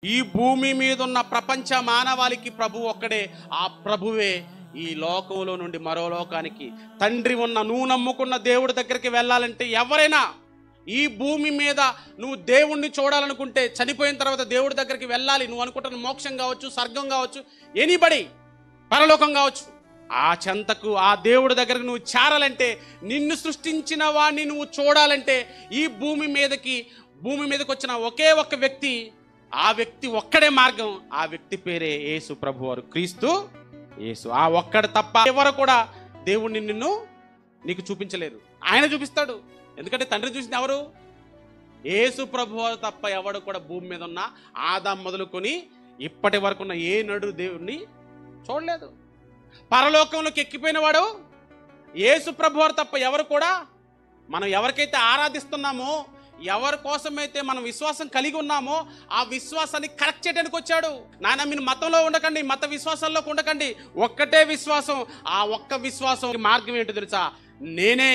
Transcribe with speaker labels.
Speaker 1: ఈ భూమి మీద ఉన్న ప్రపంచ మానవాళికి ప్రభు ఒక్కడే. ఆ ప్రభువే ఈ లోకంలో నుండి మరో లోకానికి, తండ్రి ఉన్న నువ్వు నమ్ముకున్న దేవుడి దగ్గరికి వెళ్ళాలంటే ఎవరైనా ఈ భూమి మీద నువ్వు దేవుణ్ణి చూడాలనుకుంటే చనిపోయిన తర్వాత దేవుడి దగ్గరికి వెళ్ళాలి. నువ్వు అనుకుంటున్న మోక్షం కావచ్చు, స్వర్గం కావచ్చు, ఎనీబడి పరలోకం కావచ్చు, ఆ చెంతకు ఆ దేవుడి దగ్గరకు నువ్వు చేరాలంటే, నిన్ను సృష్టించిన వాడిని నువ్వు చూడాలంటే ఈ భూమి మీదకి వచ్చిన ఒకే ఒక్క వ్యక్తి, ఆ వ్యక్తి ఒక్కడే మార్గం. ఆ వ్యక్తి పేరే యేసు ప్రభువారు, క్రీస్తు యేసు. ఆ ఒక్కడు తప్ప ఎవరు కూడా దేవుణ్ణి నీకు చూపించలేరు. ఆయన చూపిస్తాడు. ఎందుకంటే తండ్రి చూసింది ఎవరు? యేసు ప్రభువారు తప్ప ఎవడు కూడా భూమి మీద ఉన్న ఆదాం మొదలుకొని ఇప్పటి వరకు ఉన్న ఏ నడు దేవుణ్ణి చూడలేదు. పరలోకంలోకి ఎక్కిపోయిన వాడు యేసు ప్రభువారు తప్ప ఎవరు కూడా, మనం ఎవరికైతే ఆరాధిస్తున్నామో, ఎవరి కోసమైతే మనం విశ్వాసం కలిగి ఉన్నామో ఆ విశ్వాసాన్ని కరెక్ట్ చేయడానికి వచ్చాడు. నాయన మీరు మతంలో ఉండకండి, మత విశ్వాసాల్లో ఉండకండి, ఒక్కటే విశ్వాసం. ఆ ఒక్క విశ్వాసం మార్గం ఏంటో తెలుసా? నేనే